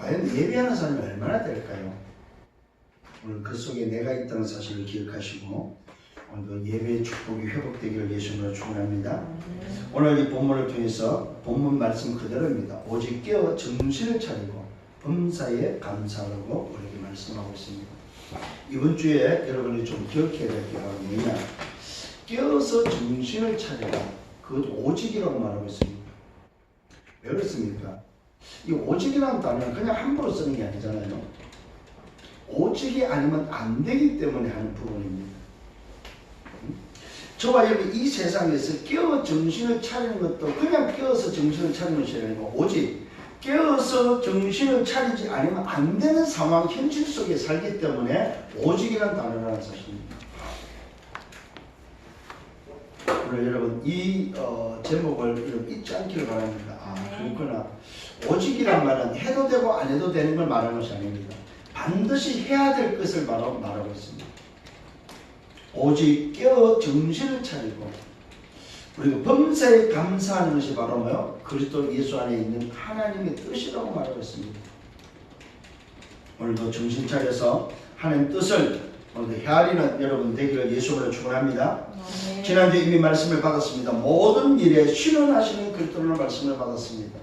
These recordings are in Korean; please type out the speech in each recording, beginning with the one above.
과연 예배하는 사람이 얼마나 될까요? 오늘 그 속에 내가 있다는 사실을 기억하시고 오늘도 예배의 축복이 회복되기를 예수님으로 축원합니다. 오늘 이 본문을 통해서 본문 말씀 그대로입니다. 오직 깨어 정신을 차리고 범사에 감사하라고 우리에게 말씀하고 있습니다. 이번 주에 여러분이 좀 기억해야 될 게 뭐냐? 깨어서 정신을 차려라. 그것도 오직이라고 말하고 있습니다. 왜 그렇습니까? 이 오직이라는 단어는 그냥 함부로 쓰는 게 아니잖아요. 오직이 아니면 안 되기 때문에 하는 부분입니다. 저와 여러분 이 세상에서 깨어 정신을 차리는 것도 그냥 깨어서 정신을 차리는 것이 아니고 오직 깨어서 정신을 차리지 않으면 안 되는 상황, 현실 속에 살기 때문에 오직이라는 단어라는 사실입니다. 오늘 여러분 이 제목을 여러분 잊지 않기를 바랍니다. 그렇구나. 오직이란 말은 해도 되고 안 해도 되는 걸 말하는 것이 아닙니다. 반드시 해야 될 것을 말하고 있습니다. 오직 깨어 정신을 차리고 그리고 범사에 감사하는 것이 바로 뭐요? 그리스도 예수 안에 있는 하나님의 뜻이라고 말하고 있습니다. 오늘도 정신 차려서 하나님 뜻을 오늘도 헤아리는 여러분 되기를 예수로 축원합니다. 지난주에 이미 말씀을 받았습니다. 모든 일에 신원하시는 그리스도로 말씀을 받았습니다.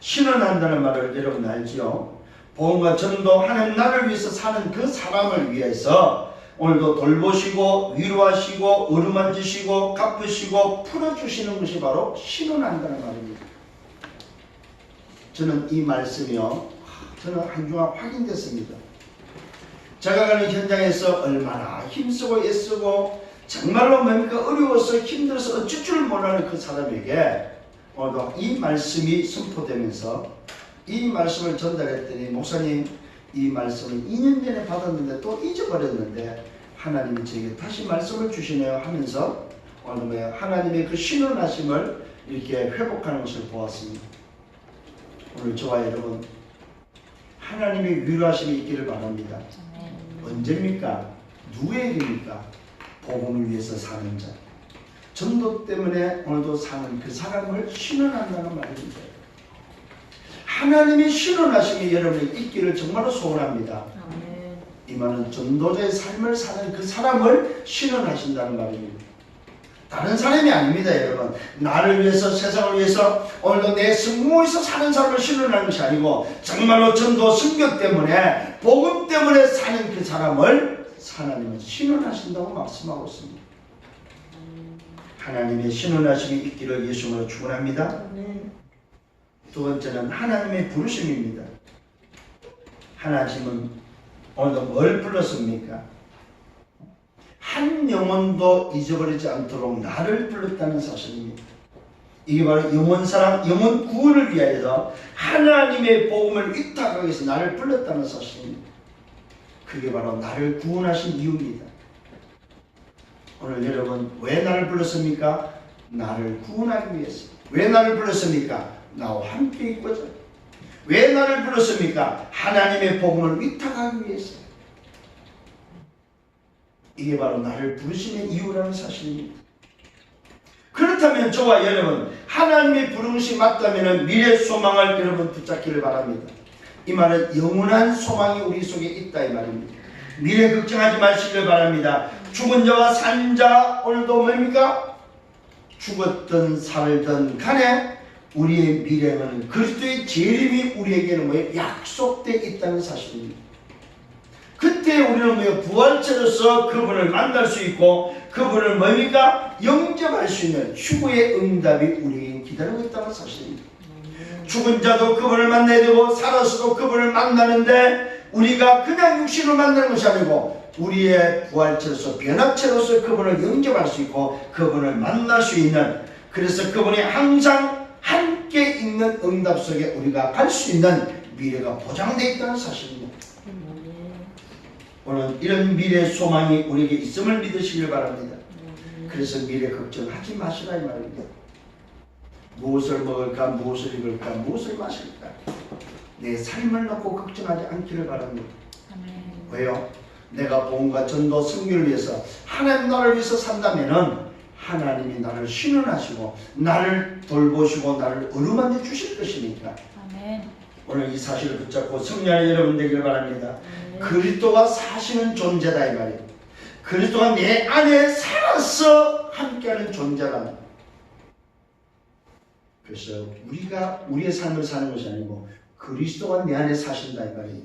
신원한다는 말을 여러분 알지요? 복음과 전도 하나님 나를 위해서 사는 그 사람을 위해서 오늘도 돌보시고 위로하시고 어루만지시고 갚으시고 풀어주시는 것이 바로 신원한다는 말입니다. 저는 이 말씀이요, 저는 한 주간 확인됐습니다. 제가 가는 현장에서 얼마나 힘쓰고 애쓰고 정말로 뭡니까 어려워서 힘들어서 어쩔 줄 모르는 그 사람에게 오늘도 이 말씀이 선포되면서 이 말씀을 전달했더니 목사님 이 말씀을 2년 전에 받았는데 또 잊어버렸는데 하나님이 저에게 다시 말씀을 주시네요 하면서 오늘 하나님의 그 신원하심을 이렇게 회복하는 것을 보았습니다. 오늘 저와 여러분 하나님의 위로하심이 있기를 바랍니다. 언제입니까? 누구에게입니까? 복음을 위해서 사는 자. 전도 때문에 오늘도 사는 그 사람을 신원한다는 말입니다. 하나님의 신원하심이 여러분에게 있기를 정말로 소원합니다. 이 말은 전도자의 삶을 사는 그 사람을 신원하신다는 말입니다. 다른 사람이 아닙니다. 여러분 나를 위해서 세상을 위해서 오늘도 내 승무에서 사는 사람을 신원하는 것이 아니고 정말로 전도 순교 때문에 복음 때문에 사는 그 사람을 하나님은 신원하신다고 말씀하고 있습니다. 하나님의 신원하심이 있기를 예수님으로 축원합니다. 두 번째는 하나님의 부르심입니다. 하나님은 오늘도 뭘 불렀습니까? 한 영혼도 잊어버리지 않도록 나를 불렀다는 사실입니다. 이게 바로 영혼사랑, 영혼 구원을 위하여서 하나님의 복음을 위탁하기 위해서 나를 불렀다는 사실입니다. 그게 바로 나를 구원하신 이유입니다. 오늘 여러분 왜 나를 불렀습니까? 나를 구원하기 위해서. 왜 나를 불렀습니까? 나와 함께 있고자. 왜 나를 불렀습니까? 하나님의 복음을 위탁하기 위해서. 이게 바로 나를 부르시는 이유라는 사실입니다. 그렇다면 저와 여러분 하나님의 부르심이 맞다면 미래 소망을 여러분 붙잡기를 바랍니다. 이 말은 영원한 소망이 우리 속에 있다 이 말입니다. 미래 걱정하지 마시길 바랍니다. 죽은 자와 산 자 오늘도 뭡니까? 죽었든 살든 간에 우리의 미래는 그리스도의 재림이 우리에게는 뭐예요? 약속되어 있다는 사실입니다. 그때 우리는 뭐예요? 부활체로서 그분을 만날 수 있고 그분을 뭡니까? 영접할 수 있는 추구의 응답이 우리에게 기다리고 있다는 사실입니다. 죽은 자도 그분을 만나야 되고 살아서도 그분을 만나는데 우리가 그냥 육신을 만나는 것이 아니고 우리의 부활체로서 변화체로서 그분을 영접할 수 있고 그분을 만날 수 있는, 그래서 그분이 항상 함께 있는 응답 속에 우리가 갈 수 있는 미래가 보장되어 있다는 사실입니다. 오늘 이런 미래 소망이 우리에게 있음을 믿으시길 바랍니다. 그래서 미래 걱정하지 마시라 이 말입니다. 무엇을 먹을까, 무엇을 입을까, 무엇을 마실까, 내 삶을 놓고 걱정하지 않기를 바랍니다. 왜요? 내가 복음과 전도 승리를 위해서 하나님 나를 위해서 산다면은 하나님이 나를 신원하시고 나를 돌보시고 나를 어루만져 주실 것이니까. 오늘 이 사실을 붙잡고 승리하는 여러분 되기를 바랍니다. 그리스도가 사시는 존재다 이 말이에요. 그리스도가 내 안에 살아서 함께하는 존재다. 그래서 우리가 우리의 삶을 사는 것이 아니고 그리스도가 내 안에 사신다 이 말이에요.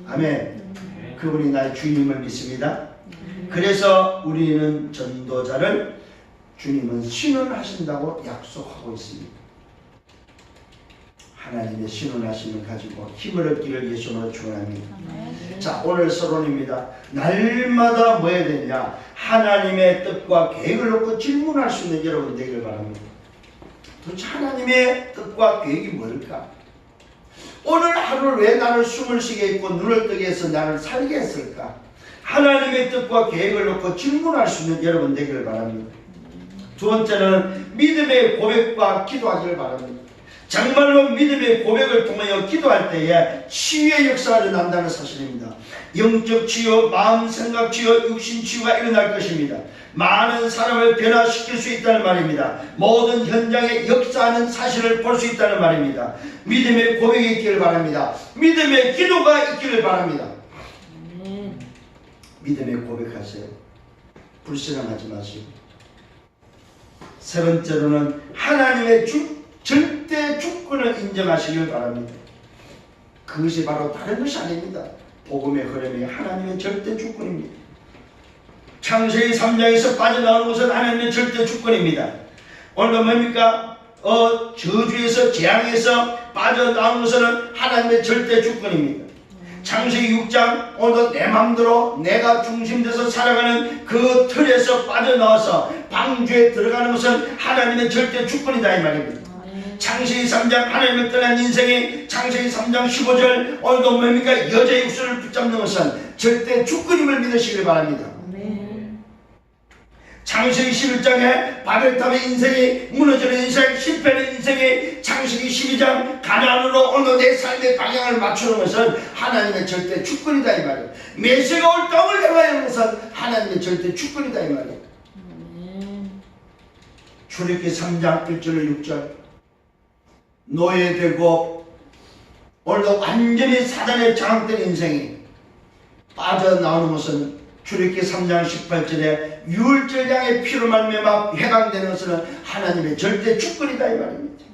아멘. 그분이 나의 주님을 믿습니다. 그래서 우리는 전도자를 주님은 신원하신다고 약속하고 있습니다. 하나님의 신원하심을 가지고 힘을 얻기를 예수님으로 축원합니다. 자, 오늘 서론입니다. 날마다 뭐 해야 되냐? 하나님의 뜻과 계획을 놓고 질문할 수 있는 여러분 되기를 바랍니다. 도대체 하나님의 뜻과 계획이 뭘까? 오늘 하루를 왜 나를 숨을 쉬게 했고 눈을 뜨게 해서 나를 살게 했을까? 하나님의 뜻과 계획을 놓고 질문할 수 있는 여러분 되기를 바랍니다. 두 번째는 믿음의 고백과 기도하기를 바랍니다. 정말로 믿음의 고백을 통하여 기도할 때에 치유의 역사가 일어난다는 사실입니다. 영적 치유, 마음, 생각 치유, 육신 치유가 일어날 것입니다. 많은 사람을 변화시킬 수 있다는 말입니다. 모든 현장에 역사하는 사실을 볼 수 있다는 말입니다. 믿음의 고백이 있기를 바랍니다. 믿음의 기도가 있기를 바랍니다. 믿음의 고백하세요. 불신앙하지 마세요. 세 번째로는 하나님의 절대 주권을 인정하시길 바랍니다. 그것이 바로 다른 것이 아닙니다. 복음의 흐름이 하나님의 절대 주권입니다. 창세기 3장에서 빠져나오는 것은 하나님의 절대 주권입니다. 오늘도 뭡니까? 저주에서 재앙에서 빠져나오는 것은 하나님의 절대 주권입니다. 창세기 6장 오늘도 내 맘대로 내가 중심돼서 살아가는 그 틀에서 빠져나와서 방주에 들어가는 것은 하나님의 절대 주권이다 이 말입니다. 창세기 3장 하나님을 떠난 인생이 창세기 3장 15절 오늘도 뭡니까? 여자의 육수를 붙잡는 것은 절대 주권임을 믿으시길 바랍니다. 창세기 11장에 바벨탑의 인생이 무너지는 인생, 실패하는 인생이 창세기 12장 가나안으로 오늘 내 삶의 방향을 맞추는 것은 하나님의 절대 주권이다 이 말이에요. 메시아가 올 땅을 향하는 것은 하나님의 절대 주권이다 이 말이에요. 출애굽기 3장 1절 6절 노예되고 오늘도 완전히 사단에 장악된 인생이 빠져나오는 것은 출애굽기 3장 18절에 유월절량의 피로 말미암아 해방되는 것은 하나님의 절대 주권이다 이 말입니다.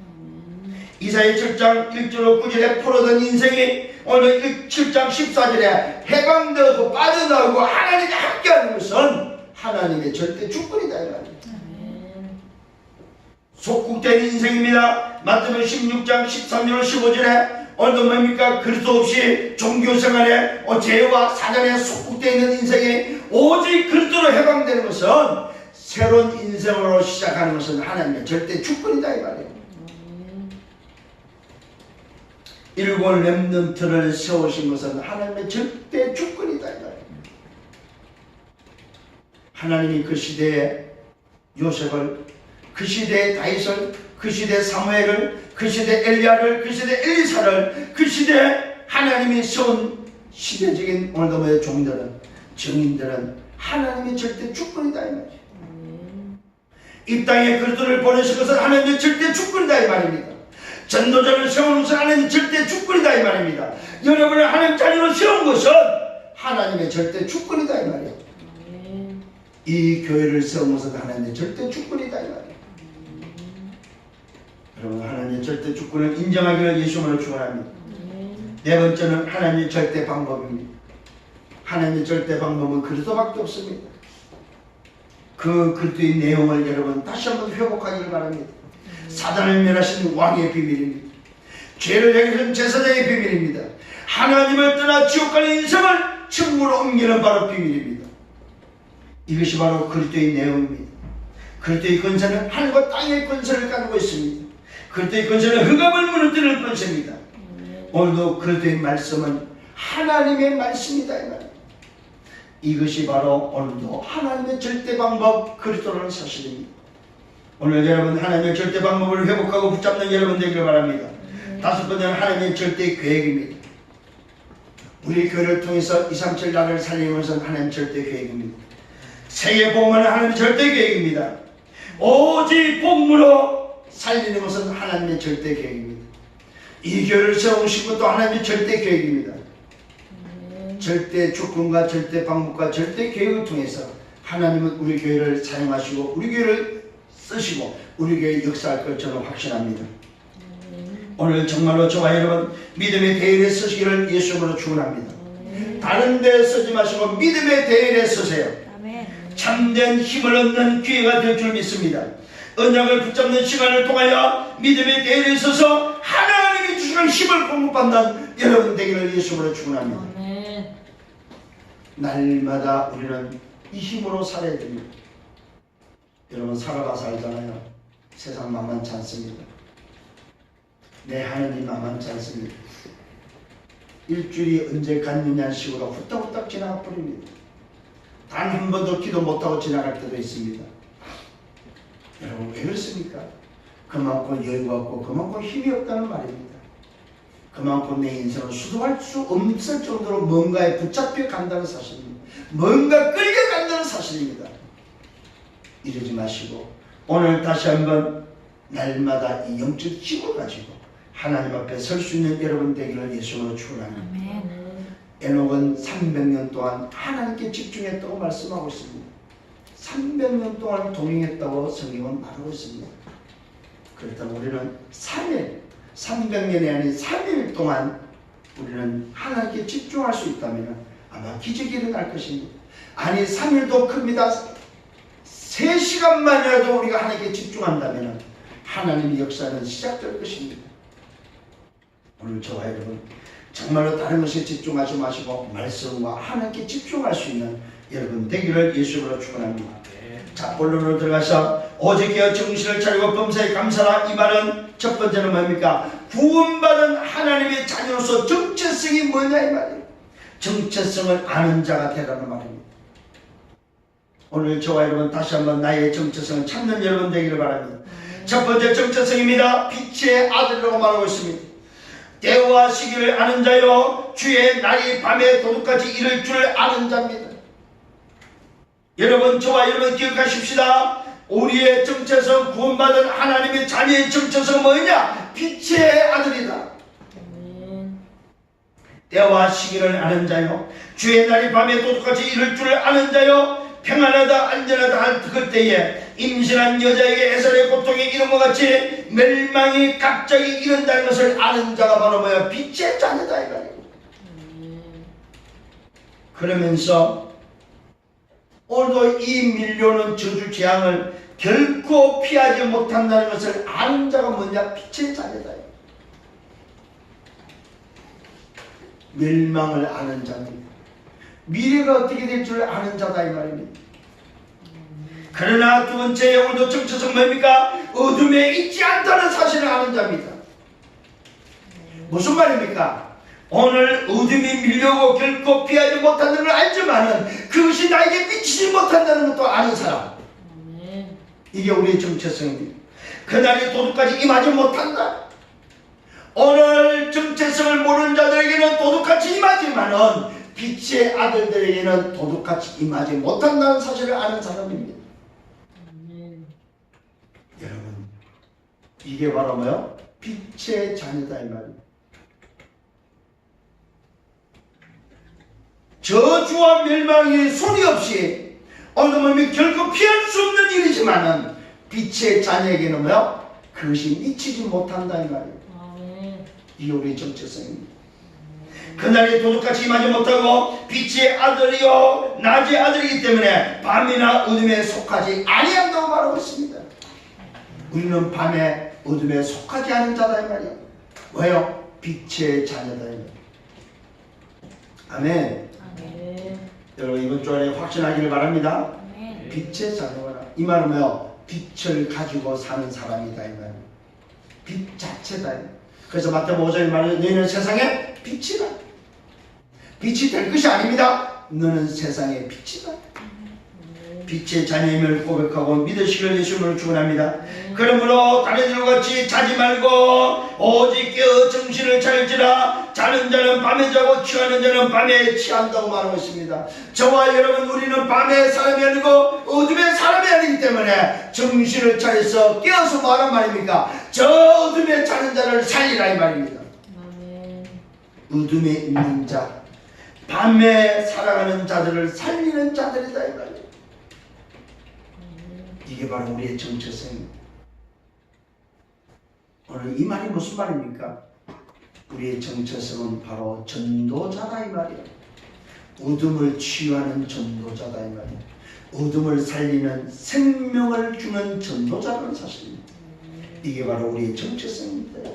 이사야 7장 1절로 9절에 포로된 인생이 오늘 7장 14절에 해방되고 빠져나오고 하나님과 함께하는 것은 하나님의 절대 주권이다 이 말입니다. 속국된 인생입니다. 마태복음 16장 13절 15절에 오늘도 뭡니까? 그리스도 없이 종교생활에 죄와 사단에 속국되어 있는 인생이 오직 그리스도로 해방되는 것은 새로운 인생으로 시작하는 것은 하나님의 절대 주권이다 이 말이에요. 일곱 렘넌트를 세우신 것은 하나님의 절대 주권이다 이 말이에요. 하나님이 그 시대에 요셉을, 그 시대의 다윗을, 그 시대 사무엘을, 그 시대 엘리야를, 그 시대 엘리사를, 그 시대 하나님이 세운 시대적인 오늘의 종들은, 증인들은 하나님의 절대 주권이다 이 말이에요. 이 땅에 그리스도를 보내실 것은 하나님의 절대 주권이다 이 말입니다. 전도자를 세우는 것은 하나님의 절대 주권이다 이 말입니다. 여러분을 하나님 자녀로 세운 것은 하나님의 절대 주권이다 이 말이에요. 이 교회를 세운 것은 하나님의 절대 주권이다 이 말이에요. 여러분 하나님의 절대 주권을 인정하기를 예수님으로 축원합니다. 네 번째는 하나님의 절대 방법입니다. 하나님의 절대 방법은 그리스도밖에 없습니다. 그 그리스도의 내용을 여러분 다시 한번 회복하기를 바랍니다. 사단을 멸하신 왕의 비밀입니다. 죄를 해결하신 제사장의 비밀입니다. 하나님을 떠나 지옥 가는 인생을 천국으로 옮기는 바로 비밀입니다. 이것이 바로 그리스도의 내용입니다. 그리스도의 권세는 하늘과 땅의 권세를 가지고 있습니다. 그리스도의 권세는 흑암을 무너뜨리는 권세입니다. 오늘도 그리스도의 말씀은 하나님의 말씀이다 이 말입니다. 이것이 바로 오늘도 하나님의 절대 방법 그리스도라는 사실입니다. 오늘 여러분 하나님의 절대 방법을 회복하고 붙잡는 여러분 되기를 바랍니다. 다섯 번째는 하나님의 절대 계획입니다. 우리 교회를 통해서 237 나라를 살리는 것은 하나님의 절대 계획입니다. 세계 복음은 하나님의 절대 계획입니다. 오직 복음으로 살리는 것은 하나님의 절대 계획입니다. 이 교회를 세우신 것도 하나님의 절대 계획입니다. 절대 주권과 절대 방법과 절대 계획을 통해서 하나님은 우리 교회를 사용하시고 우리 교회를 쓰시고 우리 교회 역사할 걸 저는 확신합니다. 오늘 정말로 저와 여러분 믿음의 대열에 서시기를 예수님으로 축원합니다. 다른 데 서지 마시고 믿음의 대열에 서세요. 참된 힘을 얻는 기회가 될 줄 믿습니다. 언약을 붙잡는 시간을 통하여 믿음의 대열에 서서 하나님이 주시는 힘을 공급한다는 여러분 되기를 예수님으로 축원합니다. 날마다 우리는 이 힘으로 살아야 됩니다. 여러분 살아봐서 알잖아요. 세상 만만치 않습니다. 내 하나님 만만치 않습니다. 일주일이 언제 갔느냐는 식으로 후딱후딱 지나가 버립니다. 단 한 번도 기도 못하고 지나갈 때도 있습니다. 여러분 왜 그렇습니까? 그만큼 여유가 없고 그만큼 힘이 없다는 말입니다. 그만큼 내 인생을 수도할 수 없을 정도로 뭔가에 붙잡혀 간다는 사실입니다. 뭔가 끌려간다는 사실입니다. 이러지 마시고 오늘 다시 한번 날마다 이 영적 힘을 가지고 하나님 앞에 설 수 있는 여러분 되기를 예수님으로 축원합니다. 에녹은 300년 동안 하나님께 집중했다고 말씀하고 있습니다. 300년 동안 동행했다고 성경은 말하고 있습니다. 그렇다면 우리는 3일 300년이 아닌 3일 동안 우리는 하나님께 집중할 수 있다면 아마 기적이 일어날 것입니다. 아니 3일도 큽니다. 3시간만이라도 우리가 하나님께 집중한다면 하나님의 역사는 시작될 것입니다. 오늘 저와 여러분 정말로 다른 것에 집중하지 마시고 말씀과 하나님께 집중할 수 있는 여러분 되기를 예수님으로 축원합니다. 자, 본론으로 들어가서 오직 깨어 정신을 차리고 범사에 감사라. 이 말은 첫 번째는 뭡니까? 구원받은 하나님의 자녀로서 정체성이 뭐냐 이 말이에요. 정체성을 아는 자가 되라는 말입니다. 오늘 저와 여러분 다시 한번 나의 정체성을 찾는 여러분 되기를 바랍니다. 첫 번째 정체성입니다. 빛의 아들이라고 말하고 있습니다. 때와 시기를 아는 자요 주의 날이 밤에 도둑같이 이를 줄 아는 자입니다. 여러분 저와 여러분 기억하십시다. 우리의 정체성 구원받은 하나님의 자녀의 정체성은 뭐냐? 빛의 아들이다. 때와 시기를 아는 자요 주의 날이 밤에 도둑같이 이를 줄 아는 자요 평안하다 안전하다 할 그때에 임신한 여자에게 애설의 고통이 이런 것 같이 멸망이 갑자기 이른다는 것을 아는 자가 바로 뭐야? 빛의 자녀다 이 말이에요. 그러면서 오늘도 이 밀려오는 저주 재앙을 결코 피하지 못한다는 것을 아는 자가 뭐냐? 빛의 자녀다. 멸망을 아는 자입니다. 미래가 어떻게 될 줄 아는 자다 이 말입니다. 그러나 두 번째 오늘도 정체성 뭡니까? 어둠에 있지 않다는 사실을 아는 자입니다. 무슨 말입니까? 오늘 어둠이 밀려오고 결코 피하지 못한다는 걸 알지만은 그것이 나에게 미치지 못한다는 것도 아는 사람. 이게 우리의 정체성입니다. 그날이 도둑까지 임하지 못한다. 오늘 정체성을 모르는 자들에게는 도둑같이 임하지만은 빛의 아들들에게는 도둑같이 임하지 못한다는 사실을 아는 사람입니다. 여러분 이게 바로 뭐요? 빛의 자녀다 이 말입니다. 저주와 멸망이 소리 없이 오늘 보면 결코 피할 수 없는 일이지만은 빛의 자녀에게는 뭐요? 그것이 미치지 못한다 이 말이에요. 이게 우리의 정체성입니다. 그날이 도둑같이 임하지 못하고 빛의 아들이요 낮의 아들이기 때문에 밤이나 어둠에 속하지 아니한다고 말하고 있습니다. 우리는 밤에 어둠에 속하지 않은 자다 이 말이에요. 왜요? 빛의 자녀다 이 말이에요. 아멘. 여러분 이번 주 안에 확신하기를 바랍니다. 빛의 자녀라. 이 말은 뭐요? 빛을 가지고 사는 사람이다 이 말이에요. 빛 자체다. 그래서 마태복음 5장에 말하는 너희는 세상의 빛이다. 빛이 될 것이 아닙니다. 너는 세상의 빛이다. 빛의 자녀임을 고백하고 믿으시기를 예수님을 축원합니다. 그러므로 다른 일과 같이 자지 말고 오직 깨어 정신을 차릴지라. 자는 자는 밤에 자고 취하는 자는 밤에 취한다고 말하고 있습니다. 저와 여러분 우리는 밤의 사람이 아니고 어둠의 사람이 아니기 때문에 정신을 차려서 깨어서 뭐하란 말입니까? 저 어둠에 자는 자를 살리라 이 말입니다. 어둠에 있는 자, 밤에 살아가는 자들을 살리는 자들이다 이 말이에요. 이게 바로 우리의 정체성입니다. 오늘 이 말이 무슨 말입니까? 우리의 정체성은 바로 전도자다 이 말이에요. 어둠을 치유하는 전도자다 이 말이에요. 어둠을 살리는 생명을 주는 전도자라는 사실입니다. 이게 바로 우리의 정체성입니다.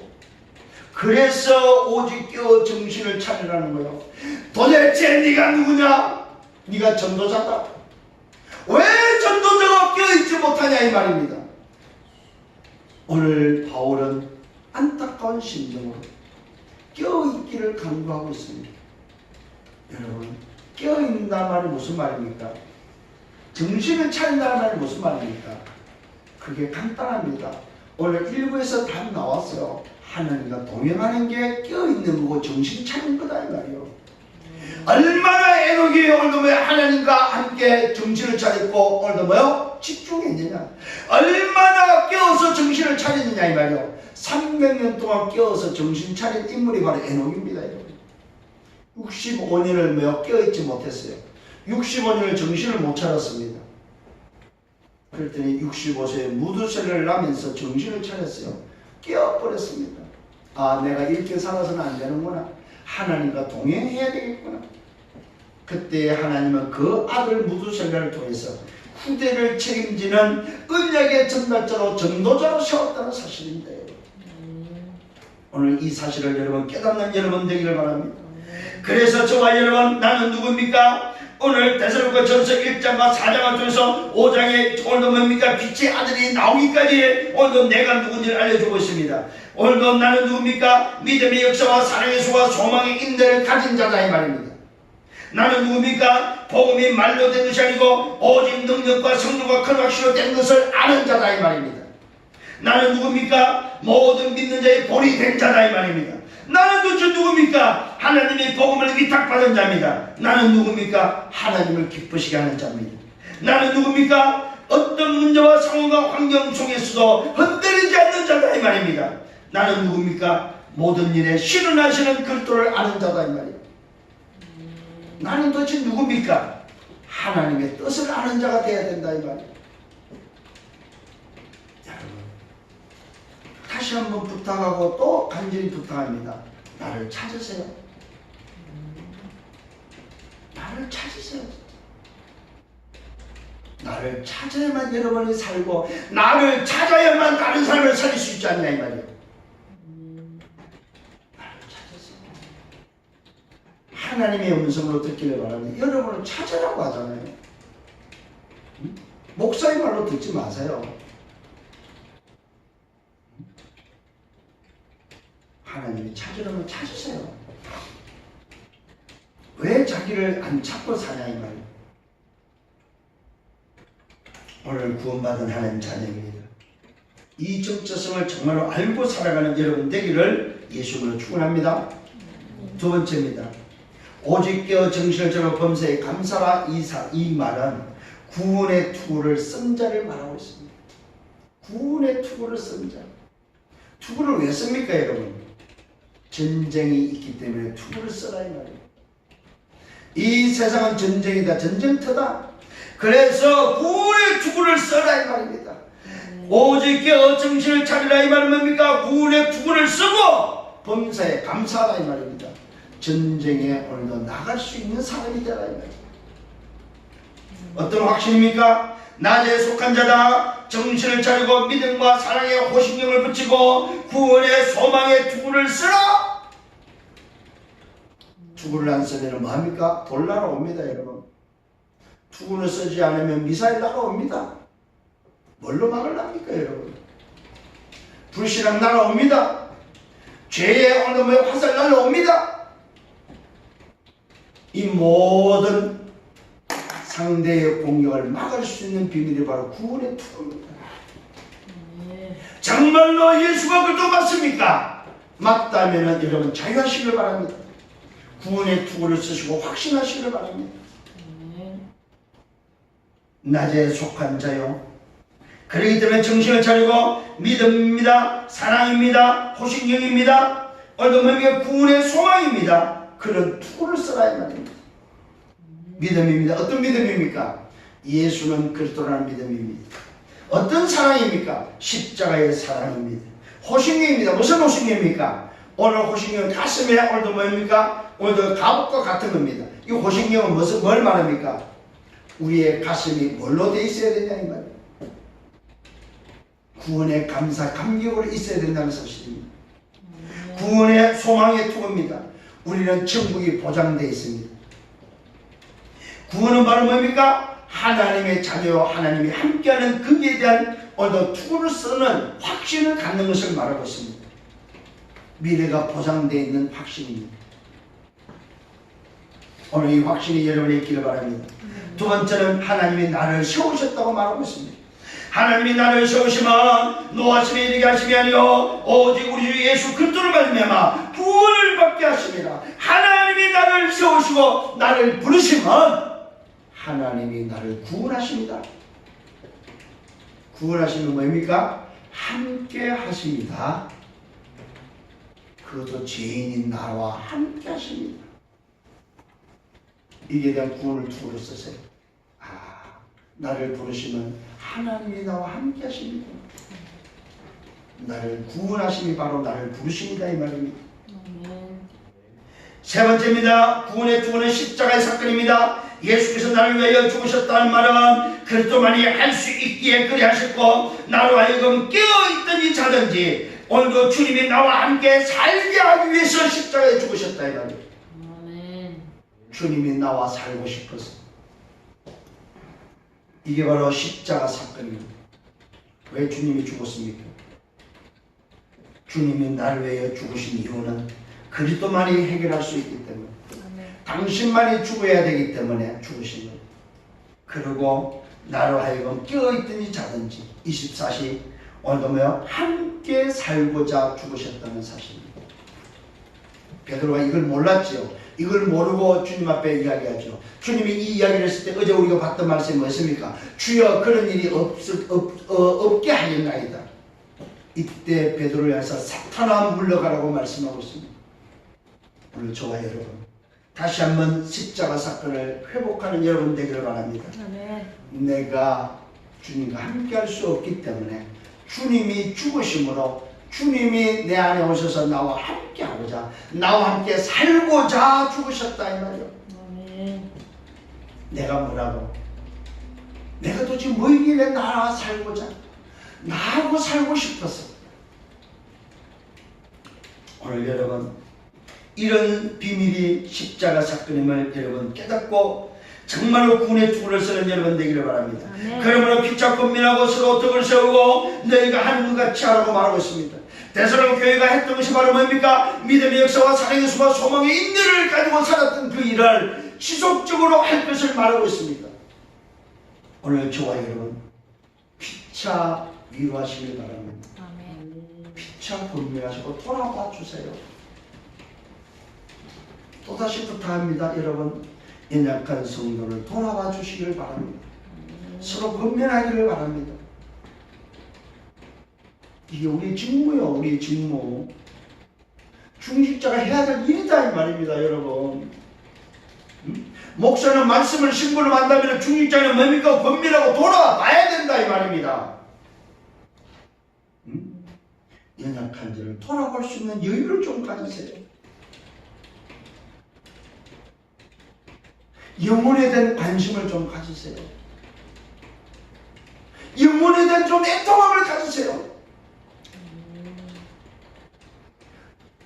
그래서 오직 깨어 정신을 차리라는 거예요. 도대체 네가 누구냐? 네가 전도자다. 왜 전도자가 깨어있지 못하냐 이 말입니다. 오늘 바울은 안타까운 심정으로 깨어있기를 간구하고 있습니다. 여러분, 깨어있는다는 말이 무슨 말입니까? 정신을 차린다는 말이 무슨 말입니까? 그게 간단합니다. 오늘 1부에서 답 나왔어요. 하나님과 동행하는 게 깨어있는 거고 정신 차리는 거다 이 말이에요. 얼마나 에녹이 오늘도 왜 하나님과 함께 정신을 차렸고 오늘도 뭐요? 집중했느냐. 얼마나 깨어서 정신을 차렸느냐 이 말이에요. 300년 동안 깨어서 정신 차린 인물이 바로 에녹입니다. 65년을 뭐 깨어있지 못했어요. 65년을 정신을 못 차렸습니다. 그랬더니 65세에 무두세를 나면서 정신을 차렸어요. 깨어버렸습니다. 아, 내가 이렇게 살아서는 안 되는구나. 하나님과 동행해야 되겠구나. 그때 하나님은 그 아들 무두셀라를 통해서 후대를 책임지는 언약의 전달자로 전도자로 세웠다는 사실입니다. 오늘 이 사실을 여러분 깨닫는 여러분 되기를 바랍니다. 그래서 저와 여러분, 나는 누굽니까? 오늘 데살로니가전서 1장과 4장을 통해서 5장에 오늘도 뭡니까? 빛의 아들이 나오기까지 오늘도 내가 누군지를 알려주고 있습니다. 오늘도 나는 누굽니까? 믿음의 역사와 사랑의 수와 소망의 인내를 가진 자다 이 말입니다. 나는 누굽니까? 복음이 말로 된 것이 아니고 오직 능력과 성령과 큰 확신으로 된 것을 아는 자다 이 말입니다. 나는 누굽니까? 모든 믿는 자의 본이 된 자다 이 말입니다. 나는 도대체 누굽니까? 하나님의 복음을 위탁받은 자입니다. 나는 누굽니까? 하나님을 기쁘시게 하는 자입니다. 나는 누굽니까? 어떤 문제와 상황과 환경 속에서도 흔들리지 않는 자다 이 말입니다. 나는 누굽니까? 모든 일에 실현하시는 그리스도를 아는 자다 이 말입니다. 나는 도대체 누굽니까? 하나님의 뜻을 아는 자가 되어야 된다 이 말입니다. 다시 한번 부탁하고 또 간절히 부탁합니다. 나를 찾으세요. 나를 찾으세요. 나를 찾아야만 여러분이 살고 나를 찾아야만 다른 사람을 살릴 수 있지 않냐 이 말이에요. 나를 찾으세요. 하나님의 음성으로 듣기를 바랍니다. 여러분을 찾으라고 하잖아요. 목사의 말로 듣지 마세요. 하나님이 찾으려면 찾으세요. 왜 자기를 안 찾고 사냐 이 말이에요. 오늘 구원받은 하나님 자녀입니다. 이 정체성을 정말로 알고 살아가는 여러분 되기를 예수님으로 축원합니다. 두 번째입니다. 오직 깨어 정신을 차려 범사에 감사라. 이 말은 구원의 투구를 쓴 자를 말하고 있습니다. 구원의 투구를 쓴 자. 투구를 왜 씁니까 여러분? 전쟁이 있기 때문에 투구를 써라 이 말이에요. 이 세상은 전쟁이다. 전쟁터다. 그래서 구원의 투구를 써라 이 말입니다. 오직 깨어 정신을 차리라 이 말은 뭡니까? 구원의 투구를 쓰고 범사에 감사하라 이 말입니다. 전쟁에 오늘도 나갈 수 있는 사람이 되라 이 말입니다. 어떤 확신입니까? 낮에 속한 자다. 정신을 차리고 믿음과 사랑에 호신경을 붙이고 구원의 소망의 투구를 쓰라. 투구를 안 쓰면 뭐합니까? 돌 날아옵니다 여러분. 투구를 쓰지 않으면 미사일 날아옵니다. 뭘로 막으랍니까 여러분? 불신앙 날아옵니다. 죄의 언어의 화살 날아옵니다. 이 모든 상대의 공격을 막을 수 있는 비밀이 바로 구원의 투구입니다. 정말로 예수가 그것도 맞습니까? 맞다면 여러분 자유하시길 바랍니다. 구원의 투구를 쓰시고 확신하시길 바랍니다. 낮에 속한 자요. 그렇기 때문에 정신을 차리고 믿음입니다. 사랑입니다. 호신경입니다. 오늘도 뭡니까? 구원의 소망입니다. 그런 투구를 써라 이 말입니다. 믿음입니다. 어떤 믿음입니까? 예수는 그리스도라는 믿음입니다. 어떤 사랑입니까? 십자가의 사랑입니다. 호신경입니다. 무슨 호신경입니까? 오늘 호신경은 가슴에, 오늘도 뭡니까? 오늘도 갑옷과 같은 겁니다. 이 호신경은 뭘 말합니까? 우리의 가슴이 뭘로 돼 있어야 되냐 이 말이에요. 구원의 감사, 감격으로 있어야 된다는 사실입니다. 구원의 소망의 투구입니다. 우리는 천국이 보장되어 있습니다. 구원은 바로 뭡니까? 하나님의 자녀와 하나님이 함께하는 거기에 대한 오늘도 투구를 쓰는 확신을 갖는 것을 말하고 있습니다. 미래가 보장되어 있는 확신입니다. 오늘 이 확신이 여러분의 있기를 바랍니다. 두 번째는 하나님이 나를 세우셨다고 말하고 있습니다. 하나님이 나를 세우시면 노하심에 이르게 하심이 아니요 오직 우리 주 예수 그리스도를 말미암아 구원을 받게 하십니다. 하나님이 나를 세우시고 나를 부르시면 하나님이 나를 구원하십니다. 구원하시는 뭡니까? 함께 하십니다. 그것도 죄인인 나와 함께 하십니다. 이게 대한 구원을 투구로 쓰세요. 나를 부르시면 하나님이 나와 함께 하십니다. 나를 구원하심이 바로 나를 부르십니다 이 말입니다. 세 번째입니다. 구원의 투구는 십자가의 사건입니다. 예수께서 나를 위하여 죽으셨다는 말은 그리스도만이 할 수 있기에 그리 하셨고 나로 하여금 깨어있든지 자든지 오늘도 주님이 나와 함께 살게 하기 위해서 십자가에 죽으셨다 이 말이에요. 주님이 나와 살고 싶어서. 이게 바로 십자가 사건입니다. 왜 주님이 죽었습니까? 주님이 나를 위하여 죽으신 이유는 그리스도만이 해결할 수 있기 때문에 당신만이 죽어야 되기 때문에 죽으신 거예요. 그리고 나로 하여금 깨어있든지 자든지 24시 오늘도 뭐요? 함께 살고자 죽으셨다는 사실입니다. 베드로가 이걸 몰랐지요. 이걸 모르고 주님 앞에 이야기하죠. 주님이 이 이야기를 했을 때 어제 우리가 봤던 말씀이 뭐였습니까? 주여 그런 일이 없게 하겠나이다. 이때 베드로를 향해서 사탄아 물러가라고 말씀하고 있습니다. 오늘 저와 여러분 다시 한번 십자가 사건을 회복하는 여러분 되기를 바랍니다. 내가 주님과 함께 할 수 없기 때문에 주님이 죽으심으로 주님이 내 안에 오셔서 나와 함께 하고자 나와 함께 살고자 죽으셨다 이 말이요. 내가 뭐라고? 내가 도대체 뭐이길래 나와 살고자 나하고 살고 싶어서. 오늘 여러분 이런 비밀이 십자가 사건임을 여러분 깨닫고 정말로 구원의 투구를 쓰는 여러분 되기를 바랍니다. 그러므로 피차 권면하고 서로 덕을 세우고 너희가 하는 것 같이 하라고 말하고 있습니다. 데살로니가 교회가 했던 것이 바로 뭡니까? 믿음의 역사와 사랑의 수와 소망의 인내를 가지고 살았던 그 일을 지속적으로 할 것을 말하고 있습니다. 오늘 저와 여러분 피차 위로하시길 바랍니다. 피차 권면하시고 돌아봐 주세요. 또다시 부탁합니다. 여러분 연약한 성도를 돌아봐 주시길 바랍니다. 서로 권면하기를 바랍니다. 이게 우리의 직무요. 우리의 직무. 중직자가 해야 될 일이다 이 말입니다. 여러분 목사는 말씀을 신부로 한다면 중직자는 뭡니까? 권면하고 돌아봐야 된다 이 말입니다. 연약한 자를 돌아볼 수 있는 여유를 좀 가지세요. 영혼에 대한 관심을 좀 가지세요. 영혼에 대한 좀 애통함을 가지세요.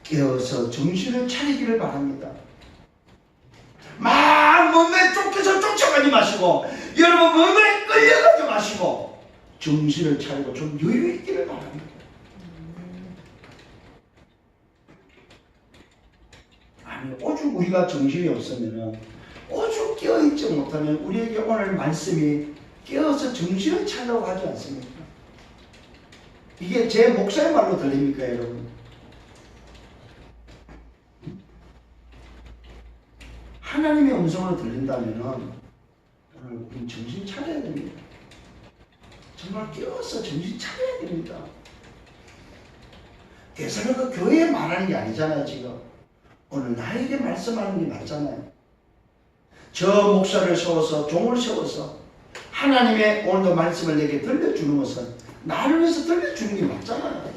깨어서 정신을 차리기를 바랍니다. 막 몸에 쫓겨서 쫓아가지 마시고 여러분 몸에 끌려가지 마시고 정신을 차리고 좀 여유 있기를 바랍니다. 아니 오죽 우리가 정신이 없으면 오죽 깨어있지 못하면 우리에게 오늘 말씀이 깨어서 정신을 차리라고 하지 않습니까? 이게 제 목사의 말로 들립니까 여러분? 하나님의 음성으로 들린다면 오늘 우리 정신 차려야 됩니다. 정말 깨어서 정신 차려야 됩니다. 대사가 그 교회에 말하는 게 아니잖아요. 지금 오늘 나에게 말씀하는 게 맞잖아요. 저 목사를 세워서 종을 세워서 하나님의 오늘도 말씀을 내게 들려주는 것은 나를 위해서 들려주는 게 맞잖아요.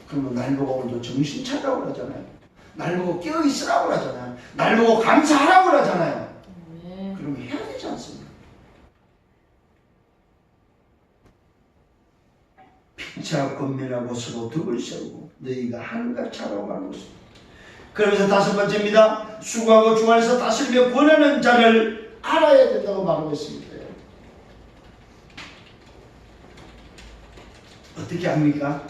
그러면 날 보고 오늘도 정신 차리라고 그러잖아요. 날 보고 깨어있으라고 그러잖아요. 날 보고 감사하라고 그러잖아요. 그러면 해야 되지 않습니까? 피차 권면하고 서로 덕을 세우고 너희가 한같이 하라고 말하고 있습니다. 그러면서 다섯 번째입니다. 수고하고 주 안에서 다스리며 권하는 자를 알아야 된다고 말하고 있습니다. 어떻게 합니까?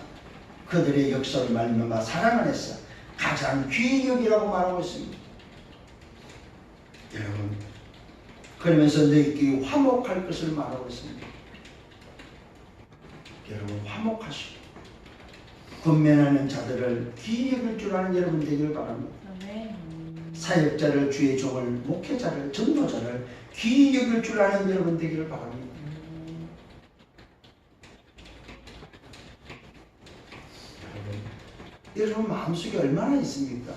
그들의 역사를 말미암아 사랑 안에서 가장 귀히 여기라고 말하고 있습니다. 여러분, 그러면서 너희끼리 화목할 것을 말하고 있습니다. 여러분, 화목하시고 권면하는 자들을 귀히 여길 줄 아는 여러분 되기를 바랍니다. 사역자를, 주의 종을, 목회자를, 전도자를 귀히 여길 줄 아는 여러분 되기를 바랍니다. 여러분 마음속에 얼마나 있습니까?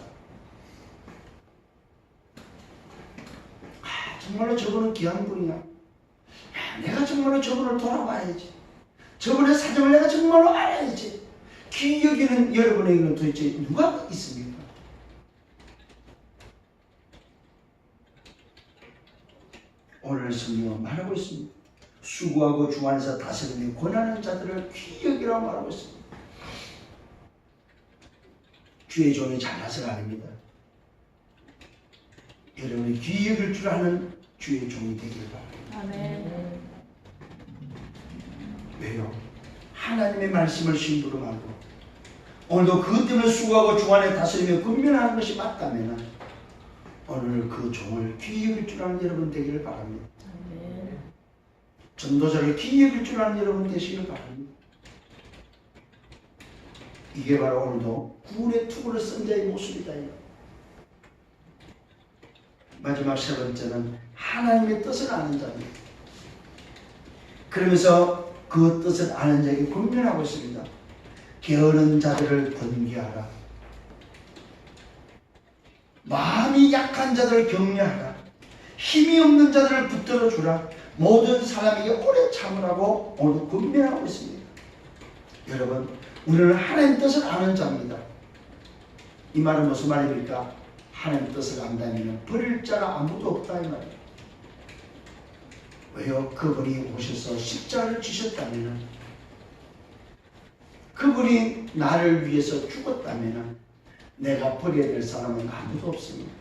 정말로 저분은 귀한 분이야. 내가 정말로 저분을 돌아봐야지. 저분의 사정을 내가 정말로 알아야지. 귀히 여기는 여러분에게는 도대체 누가 있습니까? 오늘 성경은 말하고 있습니다. 수고하고 주 안에서 다스리며 권하는 자들을 귀히 여기라고 말하고 있습니다. 주의 종이 잘나서가 아닙니다. 여러분이 귀히 여길 줄 아는 주의 종이 되기를 바랍니다. 아멘. 왜요? 하나님의 말씀을 심부름하고 오늘도 그것 때문에 수고하고 주 안에 다스리며 권면하는 것이 맞다면 오늘 그 종을 귀히 여길 줄 아는 여러분 되기를 바랍니다. 아멘. 전도자를 귀히 여길 줄 아는 여러분 되시기를 바랍니다. 이게 바로 오늘도 구원의 투구를 쓴 자의 모습이다. 마지막 세 번째는 하나님의 뜻을 아는 자입니다. 그러면서 그 뜻을 아는 자에게 권면하고 있습니다. 게으른 자들을 권계하라. 마음이 약한 자들을 격려하라. 힘이 없는 자들을 붙들어 주라. 모든 사람에게 오래 참으라고 오늘 권면하고 있습니다. 여러분, 우리는 하나님 뜻을 아는 자입니다. 이 말은 무슨 말입니까? 하나님 뜻을 안다면 버릴 자가 아무도 없다 이 말이에요. 왜요? 그분이 오셔서 십자가를 지셨다면, 그분이 나를 위해서 죽었다면 내가 버려야 될 사람은 아무도 없습니다.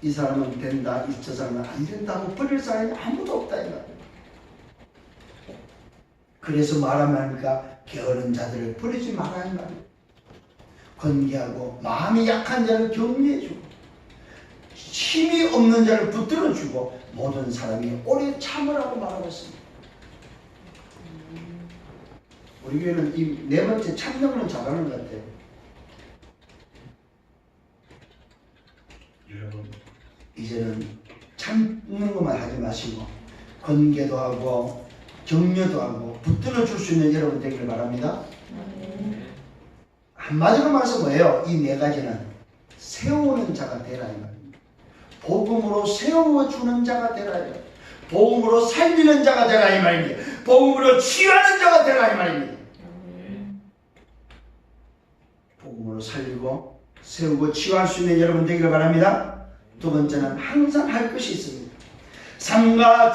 이 사람은 된다, 저 사람은 안 된다고 버릴 사람이 아무도 없다 이 말이에요. 그래서 말하니까 게으른 자들을 버리지 마라 이 말이에요. 권계하고 마음이 약한 자를 격려해주고 힘이 없는 자를 붙들어주고 모든 사람이 오래 참으라고 말하고 있습니다. 우리 교회는 이 네 번째 참는 건 잘하는 것 같아요. 여러분, 이제는 참는 것만 하지 마시고 권계도 하고 격려도 하고 붙들어줄 수 있는 여러분 되기를 바랍니다. 한마디로 말해서 뭐예요? 이 네 가지는 세우는 자가 되라 이 말입니다. 복음으로 세워주는 자가 되라 이 말입니다. 복음으로 살리는 자가 되라 이 말입니다. 복음으로 치유하는 자가 되라 이 말입니다. 복음으로 살리고 세우고 치유할 수 있는 여러분 되기를 바랍니다. 두 번째는 항상 할 것이 있습니다. 삼가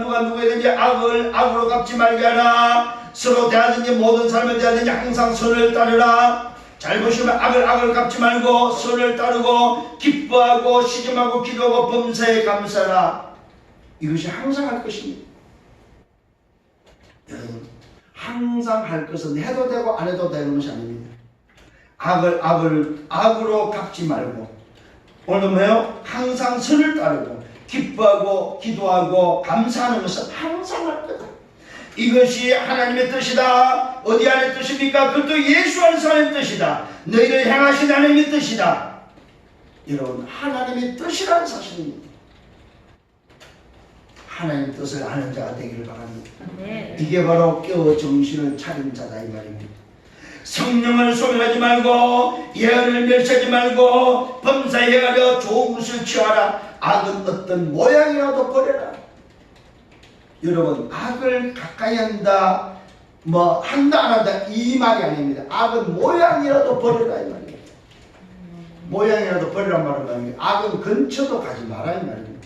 누가 누구에든지 악을 악으로 갚지 말게 하라. 서로 대하든지 모든 사람을 대하든지 항상 선을 따르라. 잘 보시면 악을 갚지 말고 선을 따르고 기뻐하고 시즘하고 기도하고 범사에 감사하라. 이것이 항상 할 것입니다. 여러분, 항상 할 것은 해도 되고 안 해도 되는 것이 아닙니다. 악으로 갚지 말고 오늘 뭐예요? 항상 선을 따르고 기뻐하고 기도하고 감사하는 것은 항상 할 거다. 이것이 하나님의 뜻이다. 어디 안의 뜻입니까? 그것도 예수 안에서 하는 뜻이다. 너희를 행하신 하나님의 뜻이다. 여러분, 하나님의 뜻이라는 사실입니다. 하나님의 뜻을 아는 자가 되기를 바랍니다. 네. 이게 바로 깨어 정신을 차린 자다 이 말입니다. 성령을 소멸하지 말고 예언을 멸시하지 말고 범사에 헤아려 좋은 것을 취하라. 악은 어떤 모양이라도 버려라. 여러분, 악을 가까이 한다, 한다 안 한다 이 말이 아닙니다. 악은 모양이라도 버려라 이 말이에요. 모양이라도 버리란 말은 뭐예요? 악은 근처도 가지 마라 이 말입니다.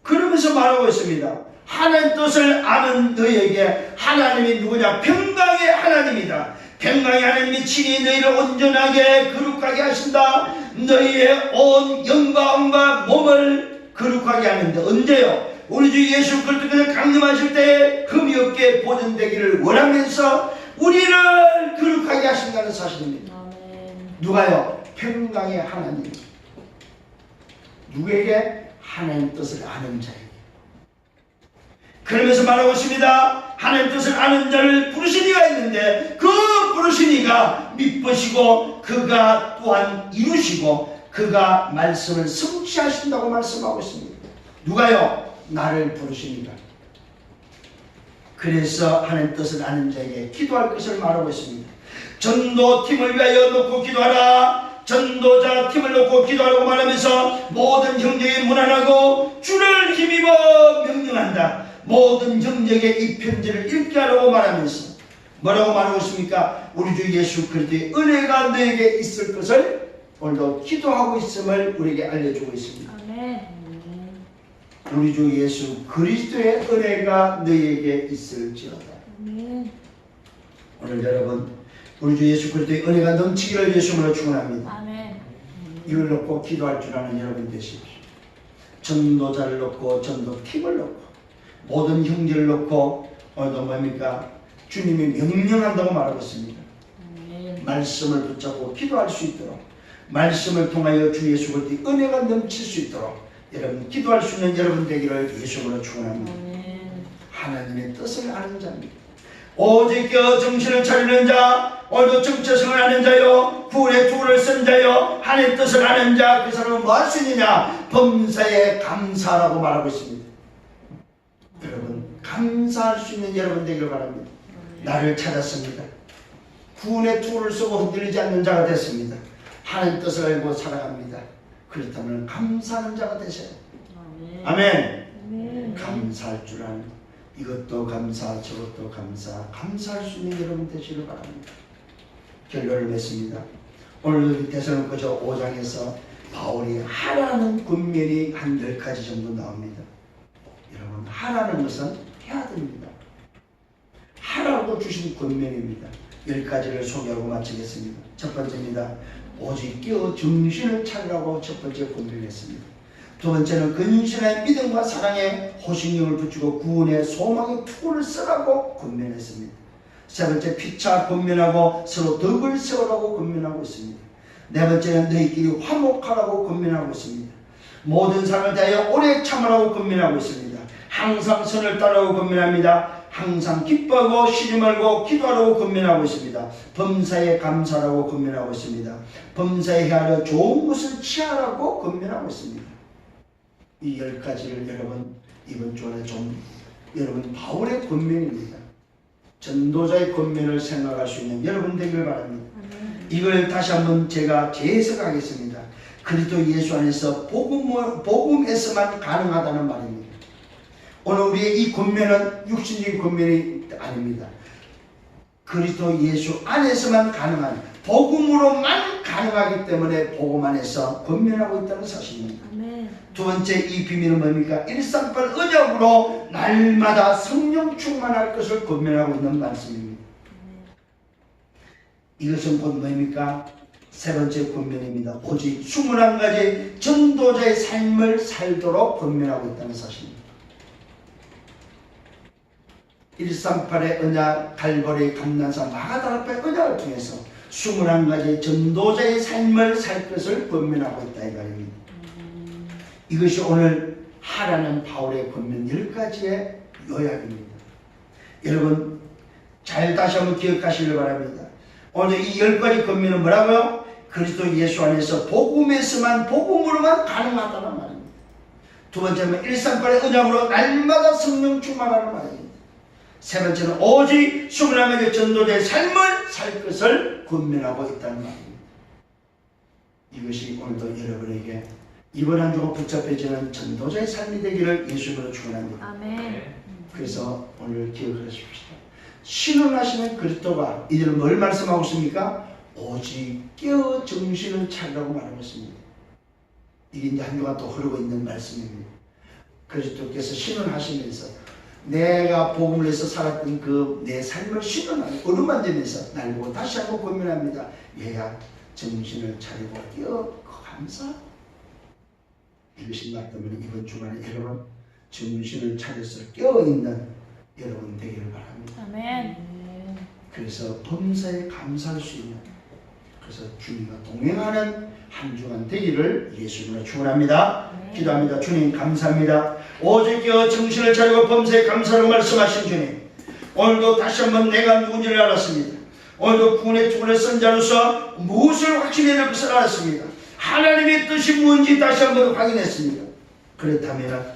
그러면서 말하고 있습니다. 하나님 뜻을 아는 너희에게 하나님이 누구냐? 평강의 하나님이다. 평강의 하나님이 친히 너희를 온전하게 거룩하게 하신다. 너희의 온 영광과 몸을 거룩하게 하는데 언제요? 우리 주 예수 그리스도께서 강림하실 때 흠이 없게 보존되기를 원하면서 우리를 거룩하게 하신다는 사실입니다. 누가요? 평강의 하나님. 누구에게? 하나님 뜻을 아는 자에게. 그러면서 말하고 있습니다. 하나님 뜻을 아는 자를 부르신 이가 있는데 그 부르신 이가 믿으시고 그가 또한 이루시고 그가 말씀을 성취하신다고 말씀하고 있습니다. 누가요? 나를 부르신 이가. 그래서 하나님 뜻을 아는 자에게 기도할 것을 말하고 있습니다. 전도팀을 위하여 놓고 기도하라. 전도자 팀을 놓고 기도하라고 말하면서 모든 형제에 문안하고 주를 힘입어 명령한다. 모든 형제에게 이 편지를 읽게 하라고 말하면서 뭐라고 말하고 있습니까? 우리 주 예수 그리스도의 은혜가 너에게 있을 것을 오늘도 기도하고 있음을 우리에게 알려주고 있습니다. 아멘. 우리 주 예수 그리스도의 은혜가 너에게 있을지어다. 아멘. 오늘 여러분 우리 주 예수 그리스도의 은혜가 넘치기를 예수님으로 축원합니다. 아멘. 이걸 놓고 기도할 줄 아는 여러분 되십시오. 전도자를 놓고 전도팀을 놓고 모든 형제를 놓고 오늘도 뭡니까? 주님이 명령한다고 말하고 있습니다. 아멘. 말씀을 붙잡고 기도할 수 있도록 말씀을 통하여 주 예수 그리스도의 은혜가 넘칠 수 있도록 여러분 기도할 수 있는 여러분 되기를 예수님으로 축원합니다. 하나님의 뜻을 아는 자입니다. 오직 정신을 차리는 자, 오늘도 정체성을 아는 자요, 구원의 투구를 쓴 자요, 하나님의 뜻을 아는 자, 그 사람은 뭐 할 수 있느냐? 범사에 감사라고 말하고 있습니다. 여러분, 감사할 수 있는 여러분 되기를 바랍니다. 나를 찾았습니다. 구원의 투구를 쓰고 흔들리지 않는 자가 됐습니다. 하나님의 뜻을 알고 살아갑니다. 그렇다면 감사하는 자가 되세요. 아멘. 감사할 줄 아는 이것도 감사, 저것도 감사, 감사할 수 있는 여러분 되시길 바랍니다. 결론을 맺습니다. 오늘 데살로니가서 5장에서 바울이 하라는 권면이 한 10가지 정도 나옵니다. 여러분, 하라는 것은 해야 됩니다. 하라고 주신 권면입니다. 10가지를 소개하고 마치겠습니다. 첫 번째입니다. 오직 깨어 정신을 차리라고 첫 번째 권면했습니다. 두 번째는 근신의 믿음과 사랑에 호신경을 붙이고 구원의 소망의 투구를 쓰라고 권면했습니다. 세 번째, 피차 권면하고 서로 덕을 세우라고 권면하고 있습니다. 네 번째는 너희끼리 화목하라고 권면하고 있습니다. 모든 사람을 대하여 오래 참으라고 권면하고 있습니다. 항상 선을 따르라고 권면합니다. 항상 기뻐하고 쉬지 말고 기도하라고 권면하고 있습니다. 범사에 감사하라고 권면하고 있습니다. 범사에 헤아려 좋은 것을 취하라고 권면하고 있습니다. 이 10가지를 여러분 이번 주에 좀 여러분 바울의 권면입니다. 전도자의 권면을 생각할 수 있는 여러분 되길 바랍니다. 이걸 다시 한번 제가 재해석하겠습니다. 그리스도 예수 안에서 복음에서만 가능하다는 말입니다. 오늘 우리의 이 권면은 육신적인 권면이 아닙니다. 그리스도 예수 안에서만 가능한 복음으로만 가능하기 때문에 복음 안에서 권면하고 있다는 사실입니다. 두 번째 이 비밀은 뭡니까? 138 언약으로 날마다 성령 충만할 것을 권면하고 있는 말씀입니다. 이것은 곧 뭡니까? 세 번째 권면입니다. 오직 21가지 전도자의 삶을 살도록 권면하고 있다는 사실입니다. 138의 언약, 갈보리, 감난산, 마가다라파의 언약을 통해서 21가지 전도자의 삶을 살 것을 권면하고 있다 이 말입니다. 이것이 오늘 하라는 바울의 권면 10가지의 요약입니다. 여러분 잘 다시 한번 기억하시길 바랍니다. 오늘 이 10가지 권면은 뭐라고요? 그리스도 예수 안에서 복음에서만 복음으로만 가능하다는 말입니다. 두 번째는 138의 언약으로 날마다 성령 충만하는 말입니다. 세 번째는 오직 21가지 전도자의 삶을 살 것을 권면하고 있다는 말입니다. 이것이 오늘도 여러분에게 이번 한 주가 붙잡혀지는 전도자의 삶이 되기를 예수님으로 축원합니다. 아멘. 그래서 오늘 기억하십시오. 신원하시는 그리스도가 이제는 뭘 말씀하고 있습니까? 오직 깨어 정신을 차리라고 말하고 있습니다. 이게 이제 한 주간 또 흐르고 있는 말씀입니다. 그리스도께서 신원하시면서 내가 복음을 해서 살았던 그 내 삶을 신원하고 어루만지면서 날 보고 다시 한번 권면합니다. 얘야 정신을 차리고 깨어 감사하고. 이것이 맞다면 이번 주간에 여러분 정신을 차려서 깨어있는 여러분 되기를 바랍니다. 아멘. 그래서 범사에 감사할 수 있는, 그래서 주님과 동행하는 한 주간 되기를 예수님으로 축원합니다. 기도합니다. 주님 감사합니다. 오직 깨어 정신을 차리고 범사에 감사로 말씀하신 주님, 오늘도 다시 한번 내가 누군지를 알았습니다. 오늘도 구원의 주권의 선자로서 무엇을 확신해야 될 것을 알았습니다. 하나님의 뜻이 무엇인지 다시 한번 확인했습니다. 그렇다면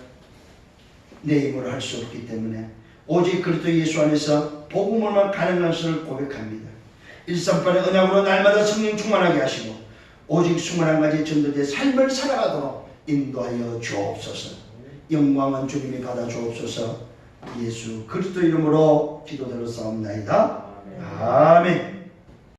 내 힘으로 할 수 없기 때문에 오직 그리스도 예수 안에서 복음으로만 가능한 것을 고백합니다. 138의 언약으로 날마다 성령 충만하게 하시고 오직 21가지 전도자의 삶을 살아가도록 인도하여 주옵소서. 영광은 주님이 받아 주옵소서. 예수 그리스도 이름으로 기도드려 싸움나이다. 아멘.